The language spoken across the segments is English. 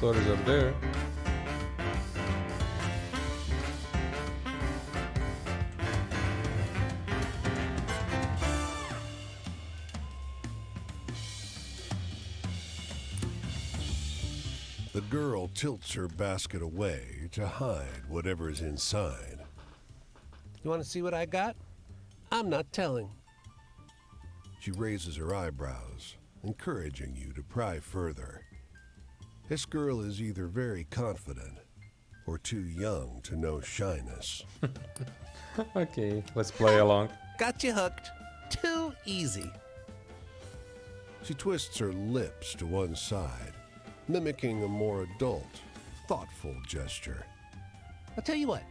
stories are there. The girl tilts her basket away to hide whatever's inside. You want to see what I got? I'm not telling. She raises her eyebrows, encouraging you to pry further. This girl is either very confident or too young to know shyness. Okay, let's play along. Got you hooked. Too easy. She twists her lips to one side, mimicking a more adult, thoughtful gesture. I'll tell you what.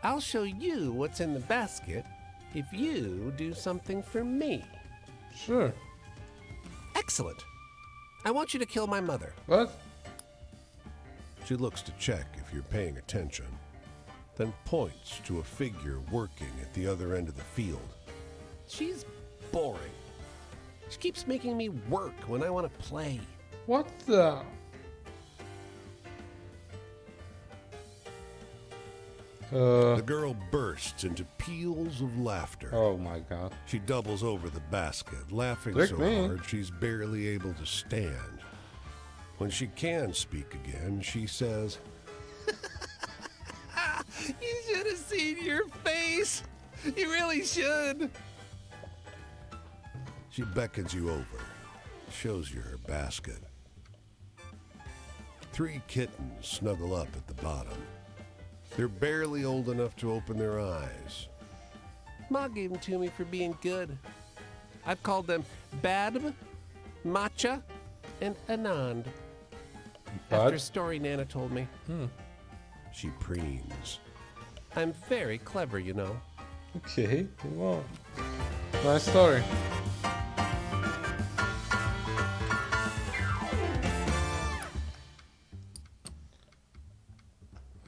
I'll show you what's in the basket if you do something for me. Sure. Excellent. I want you to kill my mother. What? She looks to check if you're paying attention, then points to a figure working at the other end of the field. She's boring. She keeps making me work when I want to play. What the? The girl bursts into peals of laughter. Oh my god. She doubles over the basket, laughing Trick so me. hard she's barely able to stand. When she can speak again, she says, You should have seen your face. You really should. She beckons you over, shows you her basket. 3 kittens snuggle up at the bottom. They're barely old enough to open their eyes. Ma gave them to me for being good. I've called them Badb, Matcha, and Anand. After a story Nana told me. She preens. I'm very clever, you know. Okay, wow. Nice story.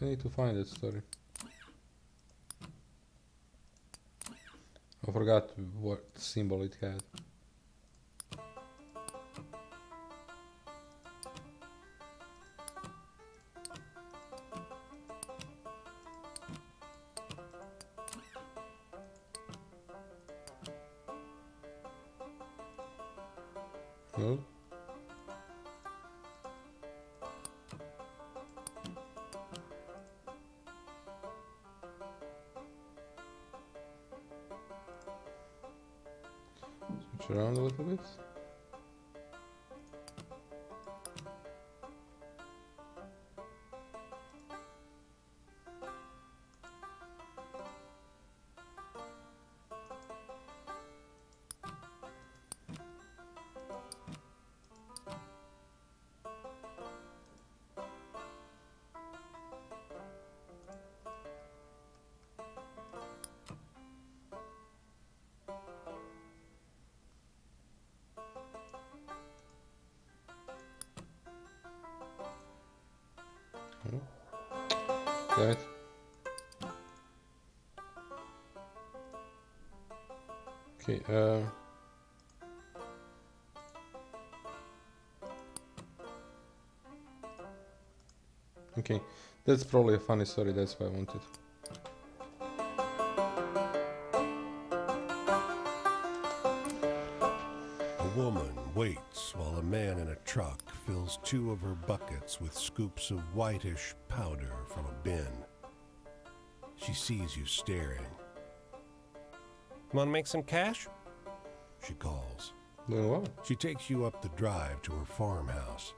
I need to find that story. I forgot what symbol it had. No? Switch around a little bit. Damn it. Okay, okay, that's probably a funny story, that's why I wanted. A woman waits while a man in a truck fills 2 of her buckets with scoops of whitish powder from a bin. She sees you staring. Want to make some cash? She calls. Doing well. She takes you up the drive to her farmhouse,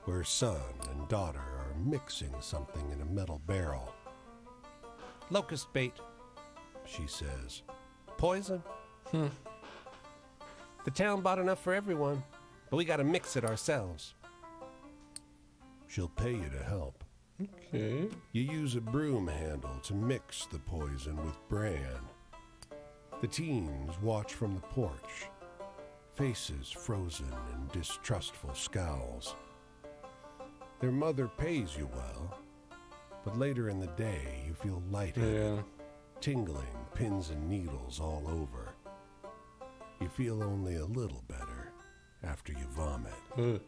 where her son and daughter are mixing something in a metal barrel. Locust bait. She says, Poison. The town bought enough for everyone, but we gotta mix it ourselves. she'll pay you to help. Okay. You use a broom handle to mix the poison with bran. The teens watch from the porch, faces frozen in distrustful scowls. Their mother pays you well, but later in the day you feel lightheaded, Yeah. tingling pins and needles all over. You feel only a little better after you vomit.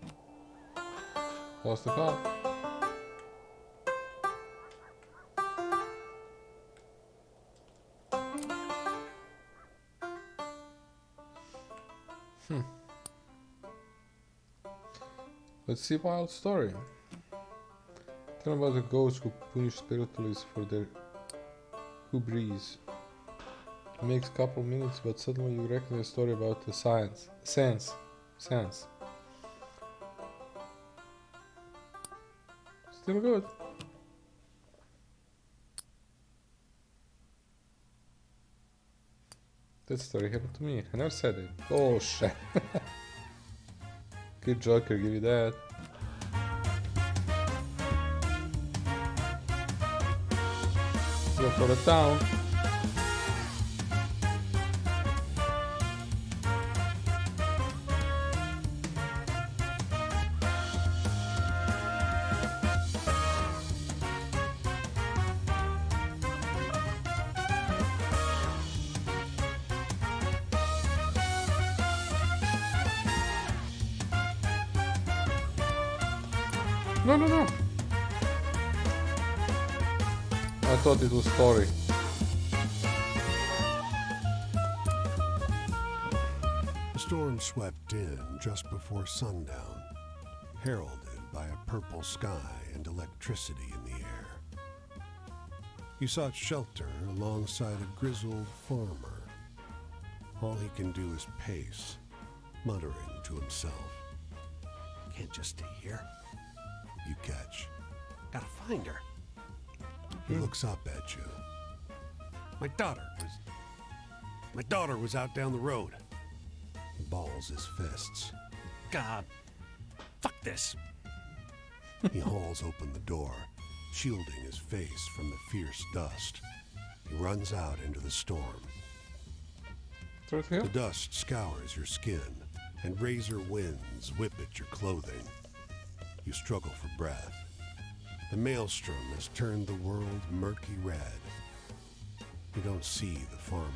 Lost the car. Let's see wild story. Tell about the ghosts who punish spiritualists for their hubris. It makes a couple minutes, but suddenly you reckon a story about the sense. Still good. That story happened to me. I never said it. Oh shit. Good Joker, give you that. Go for the town. No, no, no. I thought it was story. The storm swept in just before sundown, heralded by a purple sky and electricity in the air. He sought shelter alongside a grizzled farmer. All he can do is pace, muttering to himself. Can't just stay here. You catch. Gotta find her. He looks up at you. My daughter was out down the road. He balls his fists. God, fuck this. He hauls open the door, shielding his face from the fierce dust. He runs out into the storm. The dust scours your skin, and razor winds whip at your clothing. You struggle for breath. The maelstrom has turned the world murky red. You don't see the farmer.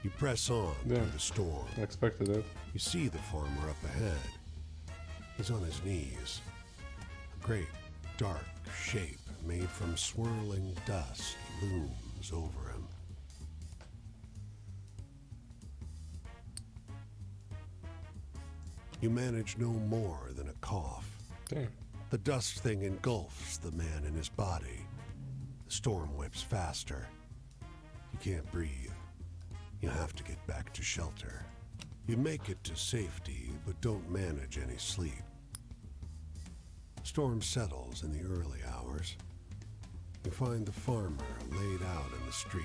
You press on through the storm. I expected it. You see the farmer up ahead. He's on his knees. A great, dark shape made from swirling dust looms over him. You manage no more than a cough. Damn. The dust thing engulfs the man in his body. The storm whips faster. You can't breathe. You have to get back to shelter. You make it to safety, but don't manage any sleep. Storm settles in the early hours. You find the farmer laid out in the street,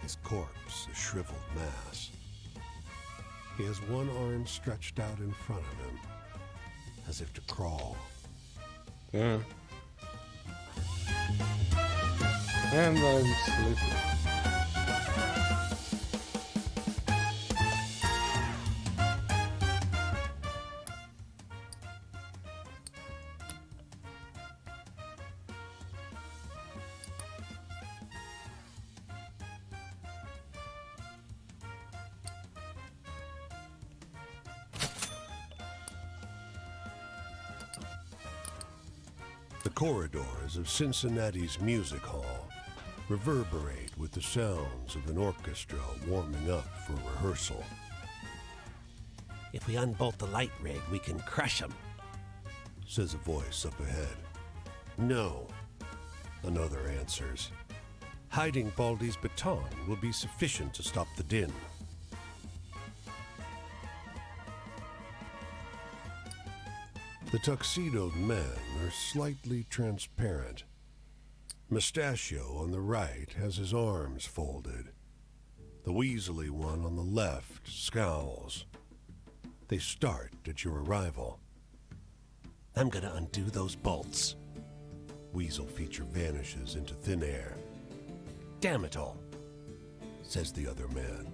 his corpse a shriveled mass. He has one arm stretched out in front of him, as if to crawl. Damn. And I'm sleeping. The corridors of Cincinnati's music hall reverberate with the sounds of an orchestra warming up for rehearsal. If we unbolt the light rig, we can crush them, says a voice up ahead. No, another answers. Hiding Baldy's baton will be sufficient to stop the din. The tuxedoed men are slightly transparent. Mustachio on the right has his arms folded. The weaselly one on the left scowls. They start at your arrival. I'm gonna undo those bolts. Weasel feature vanishes into thin air. Damn it all, says the other man.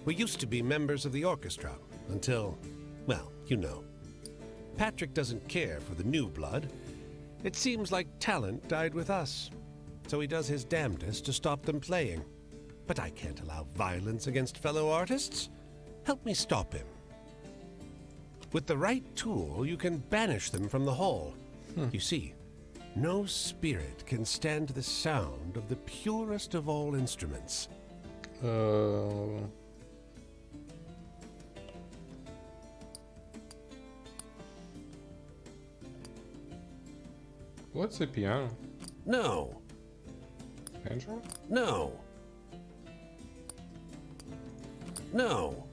we used to be members of the orchestra until, well, you know. Patrick doesn't care for the new blood. It seems like talent died with us, so he does his damnedest to stop them playing. But I can't allow violence against fellow artists. Help me stop him. With the right tool, you can banish them from the hall. You see, no spirit can stand the sound of the purest of all instruments. What's a piano? No, Banjo? no, no.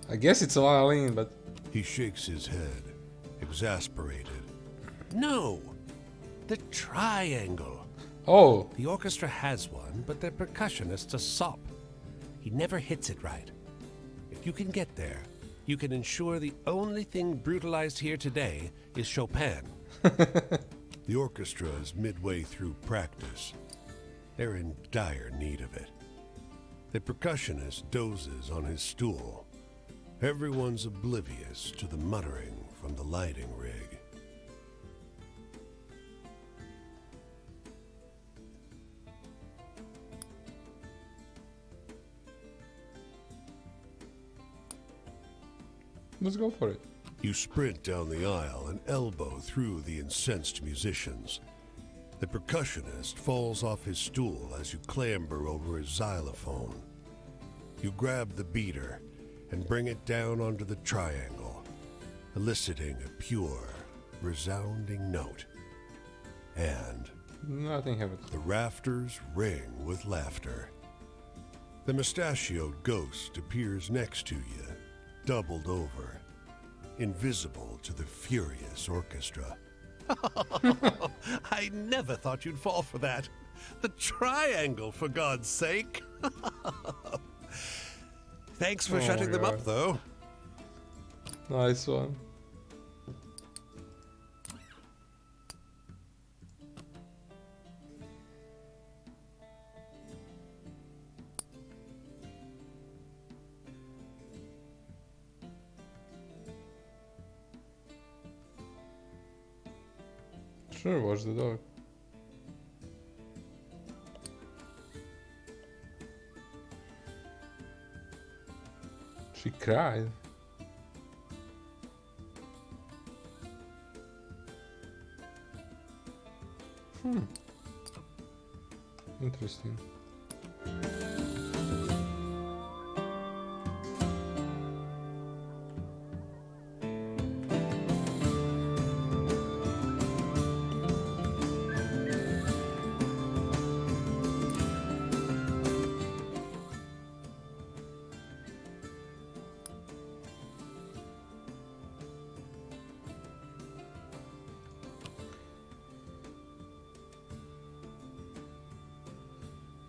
I guess it's a violin, but He shakes his head, exasperated. No, the triangle. oh, The orchestra has one, but their percussionist's a sop. He never hits it right. If you can get there, you can ensure the only thing brutalized here today is Chopin. The orchestra is midway through practice. They're in dire need of it. The percussionist dozes on his stool. Everyone's oblivious to the muttering from the lighting rig. let's go for it. You sprint down the aisle and elbow through the incensed musicians. The percussionist falls off his stool as you clamber over his xylophone. You grab the beater and bring it down onto the triangle, eliciting a pure, resounding note. And Nothing happens. the rafters ring with laughter. The mustachioed ghost appears next to you, doubled over, invisible to the furious orchestra. I never thought you'd fall for that. The triangle, for God's sake. Thanks for Oh shutting my them up, God. though. Nice one. Sure, watch the dog. She cried. Interesting.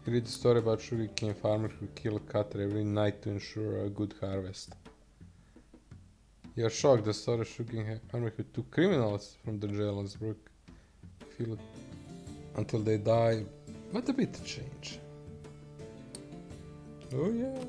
You read the story about sugarcane farmer who kill a cutter every night to ensure a good harvest. You're shocked the story of sugarcane farmer who took criminals from the jail and broke field until they die. What a bit to change. Oh yeah.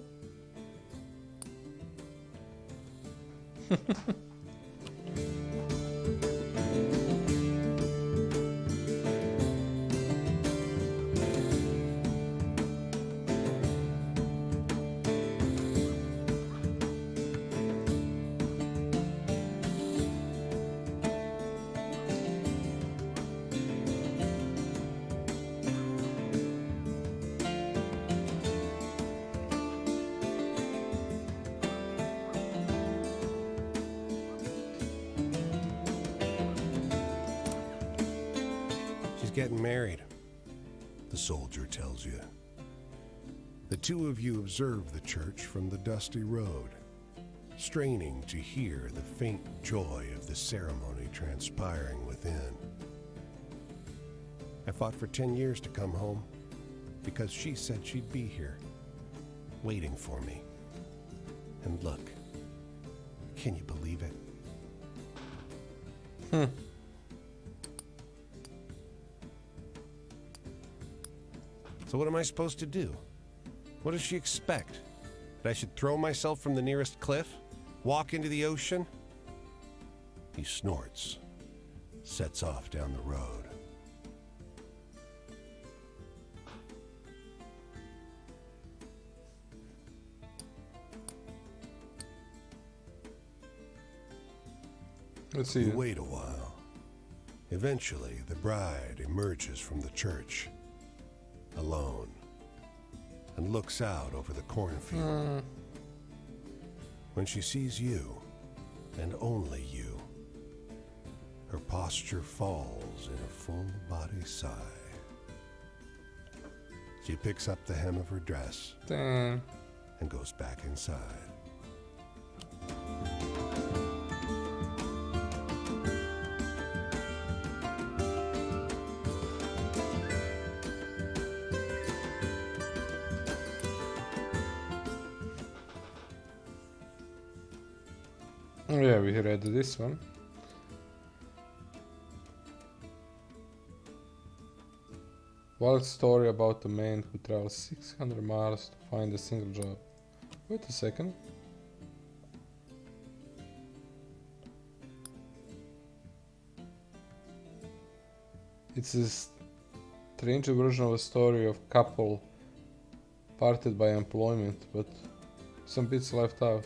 She's getting married. The soldier tells you. The two of you observe the church from the dusty road, straining to hear the faint joy of the ceremony transpiring within. I fought for 10 years to come home because she said she'd be here, waiting for me. And look, can you believe it? So what am I supposed to do? What does she expect? That I should throw myself from the nearest cliff? Walk into the ocean? He snorts, sets off down the road. Let's see. You wait a while. Eventually, the bride emerges from the church, alone, and looks out over the cornfield. When she sees you, and only you, her posture falls in a full-body sigh. She picks up the hem of her dress Damn. and goes back inside. Oh yeah, we read this one. Wild story about a man who travels 600 miles to find a single job. Wait a second. It's a strange version of a story of couple parted by employment, but some bits left out.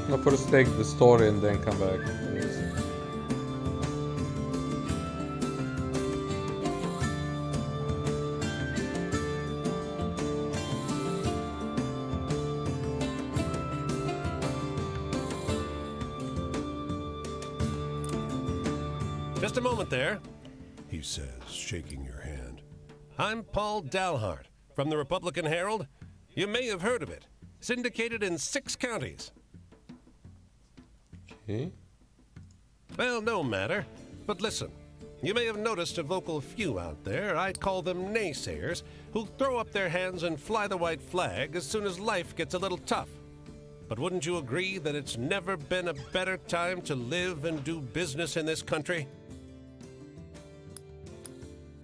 No, first take the story and then come back. Just a moment there. He says, shaking your hand. I'm Paul Dalhart from the Republican Herald. You may have heard of it. Syndicated in 6 counties. Okay. Well, no matter. But listen, you may have noticed a vocal few out there, I call them naysayers, who throw up their hands and fly the white flag as soon as life gets a little tough. But wouldn't you agree that it's never been a better time to live and do business in this country?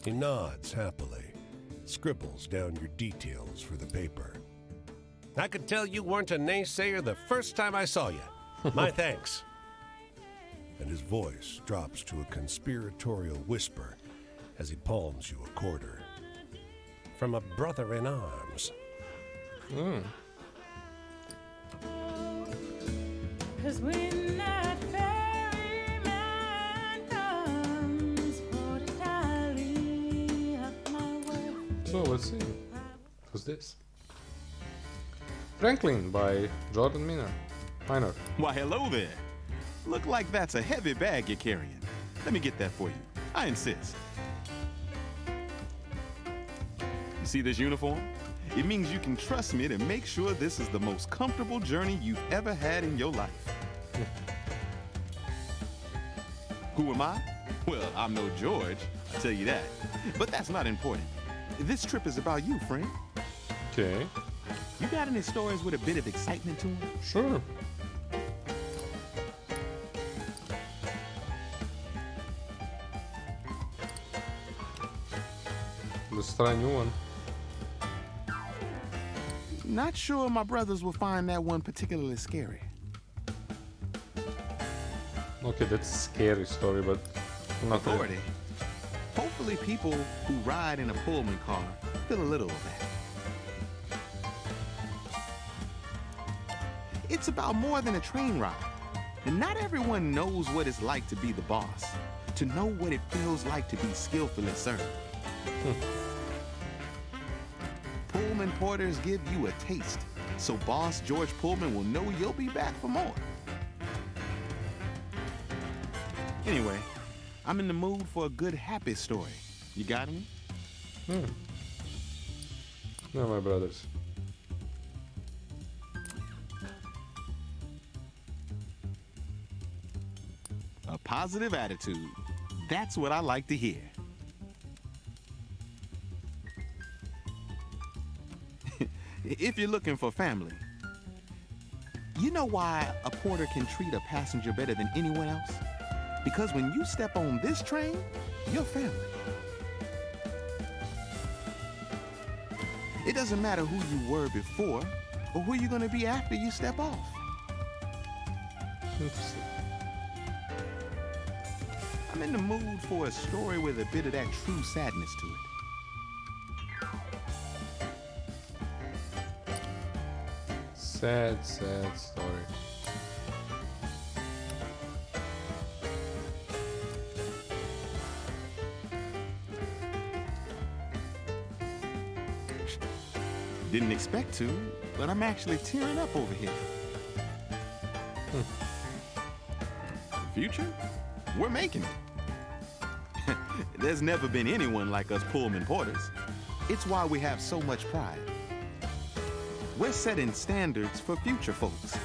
He nods happily, scribbles down your details for the paper. I could tell you weren't a naysayer the first time I saw you. My thanks. And his voice drops to a conspiratorial whisper as he palms you a quarter. From a brother in arms. Mm. 'Cause when that ferryman comes for to tally up my worth. So let's see. Who's this? Franklin by Jordan Minor. Why, hello there. Look like that's a heavy bag you're carrying. Let me get that for you. I insist. You see this uniform? It means you can trust me to make sure this is the most comfortable journey you've ever had in your life. Who am I? Well, I'm no George, I'll tell you that. But that's not important. This trip is about you, friend. Okay. You got any stories with a bit of excitement to them? Sure. Let's try a new one. Not sure my brothers will find that one particularly scary. Okay, that's a scary story, but not really. Authority. Hopefully people who ride in a Pullman car feel a little of that. It's about more than a train ride. And not everyone knows what it's like to be the boss, to know what it feels like to be skillfully served. Pullman porters give you a taste, so boss George Pullman will know you'll be back for more. Anyway, I'm in the mood for a good happy story. You got any? No, my brothers. A positive attitude. That's what I like to hear. If you're looking for family, you know why a porter can treat a passenger better than anyone else? Because when you step on this train, you're family. It doesn't matter who you were before or who you're gonna be after you step off. Interesting. I'm in the mood for a story with a bit of that true sadness to it. Sad, sad story. Didn't expect to, but I'm actually tearing up over here. Future? We're making it. There's never been anyone like us Pullman Porters. It's why we have so much pride. We're setting standards for future folks,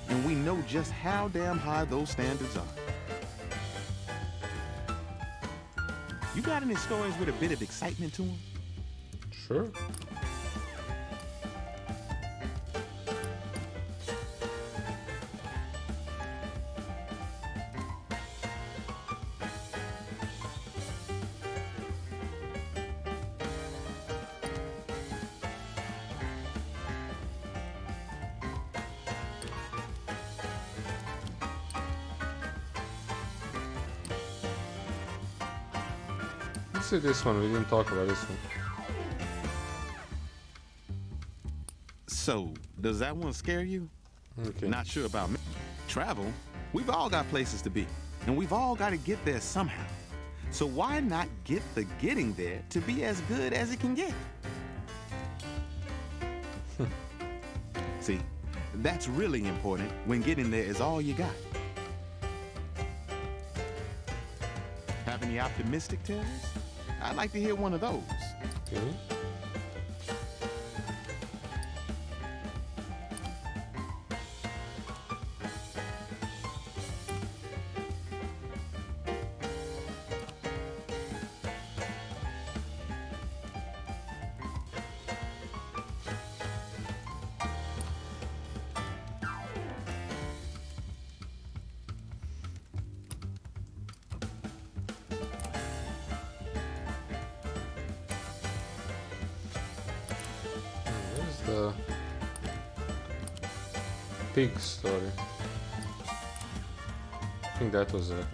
and we know just how damn high those standards are. You got any stories with a bit of excitement to them? Sure. Let's see this one. We didn't talk about this one. So, does that one scare you? Okay. Not sure about me. Travel, we've all got places to be, and we've all got to get there somehow. So why not get the getting there to be as good as it can get? See, that's really important when getting there is all you got. Have any optimistic tales? I'd like to hear one of those. Okay. Where's the pig story? I think that was it.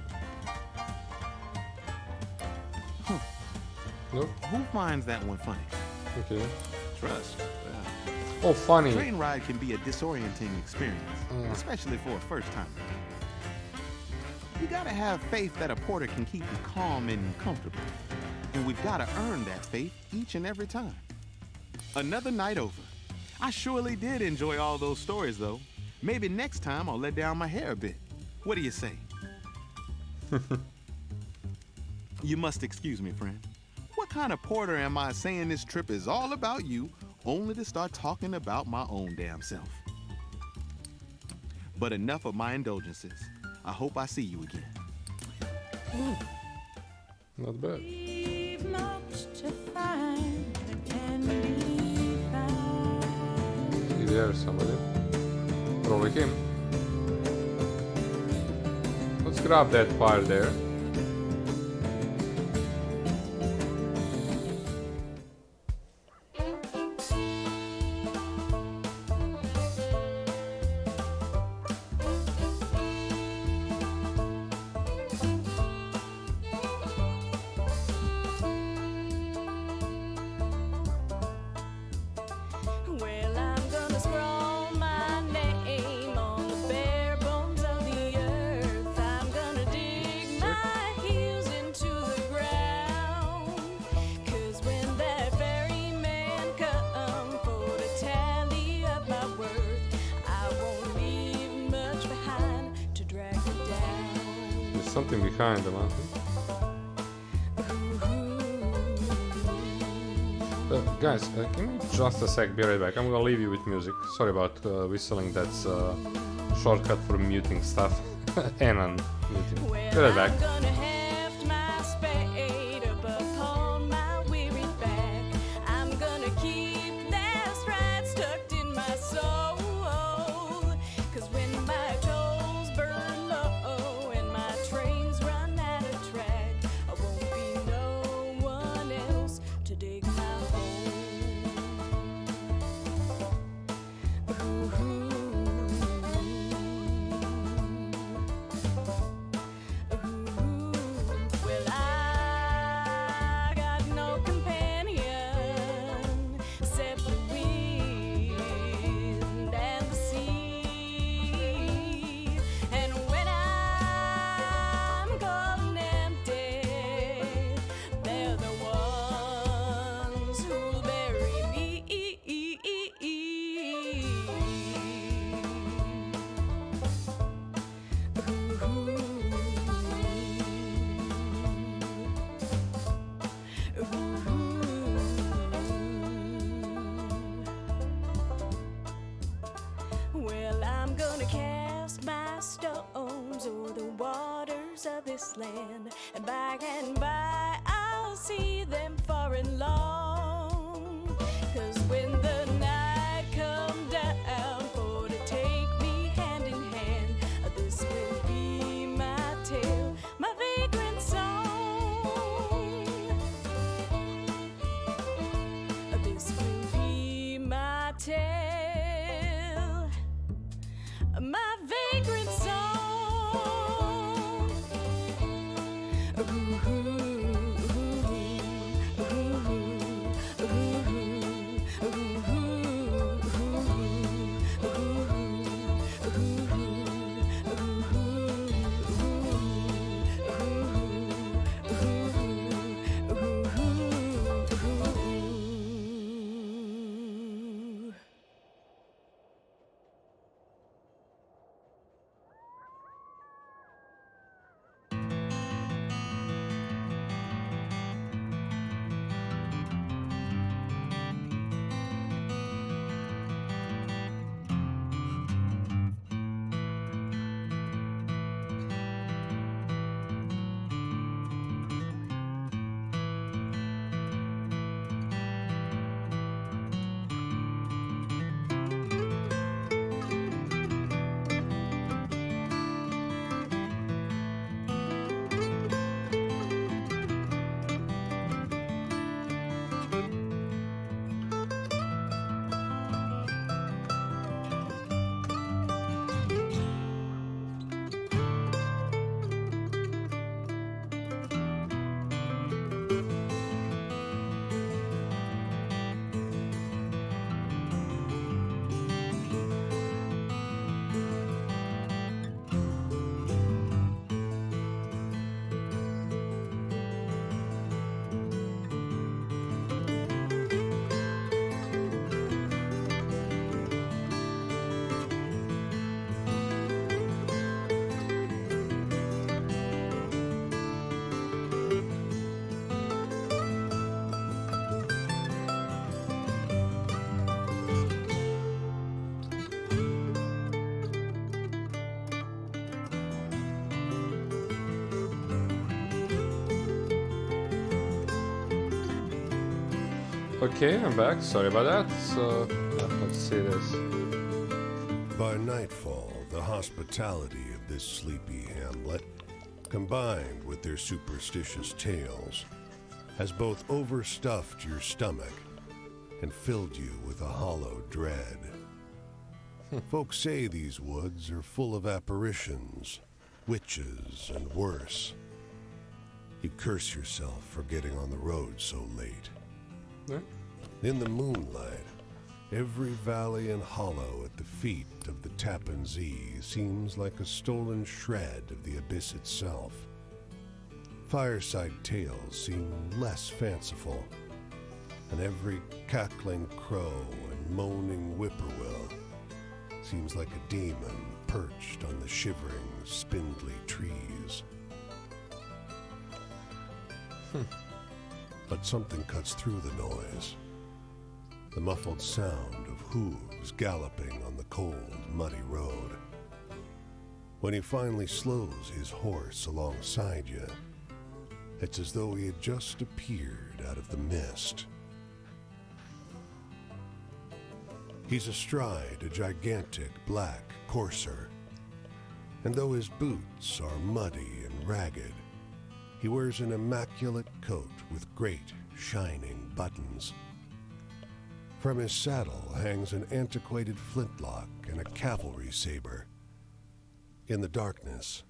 Huh. Nope. Who finds that one funny? Okay. Trust. Oh, funny. Train ride can be a disorienting experience, especially for a first timer. You gotta have faith that a porter can keep you calm and comfortable. And we've gotta earn that faith each and every time. Another night over. I surely did enjoy all those stories, though. Maybe next time I'll let down my hair a bit. What do you say? You must excuse me, friend. What kind of porter am I saying this trip is all about you, only to start talking about my own damn self? But enough of my indulgences. I hope I see you again. Not bad. Leave much to find and be found. See there, somebody. Probably him. Let's grab that fire there. Well, I'm gonna scrawl my name on the bare bones of the earth. I'm gonna dig my heels into the ground. 'Cause when that ferryman come for to tally up my worth, I won't leave much behind to drag me down. There's something behind the mountain. Guys, give me just a sec, be right back. I'm gonna leave you with music. Sorry about whistling, that's a shortcut for muting stuff. And unmuting. Be right back. I'm gonna heft my spade up upon my weary back. I'm gonna keep that stride stuck in my soul. 'Cause when my toes burn low and my trains run out of track, I won't be no one else to dig my hole. this land, and by I'll see them far and long. 'Cause when the night come down for to take me hand in hand, this will be my tale, my vagrant song. This will be my tale, my vagrant song. Okay, I'm back. Sorry about that. So, let's see this. By nightfall, the hospitality of this sleepy hamlet, combined with their superstitious tales, has both overstuffed your stomach and filled you with a hollow dread. Folks say these woods are full of apparitions, witches, and worse. You curse yourself for getting on the road so late. Yeah. In the moonlight, every valley and hollow at the feet of the Tappan Zee seems like a stolen shred of the abyss itself. Fireside tales seem less fanciful, and every cackling crow and moaning whippoorwill seems like a demon perched on the shivering, spindly trees. But something cuts through the noise. The muffled sound of hooves galloping on the cold, muddy road. When he finally slows his horse alongside you, it's as though he had just appeared out of the mist. He's astride a gigantic black courser, and though his boots are muddy and ragged, he wears an immaculate coat with great, shining buttons. From his saddle hangs an antiquated flintlock and a cavalry saber. In the darkness,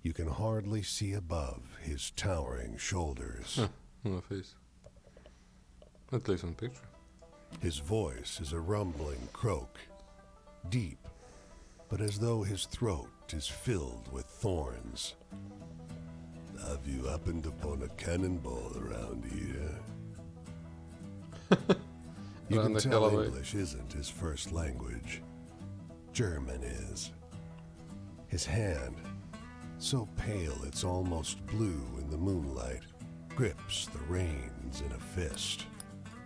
you can hardly see above his towering shoulders. No face. At least on picture. His voice is a rumbling croak, deep, but as though his throat is filled with thorns. Have you happened upon a cannonball around here? You can tell English isn't his first language. German is. His hand, so pale it's almost blue in the moonlight, grips the reins in a fist.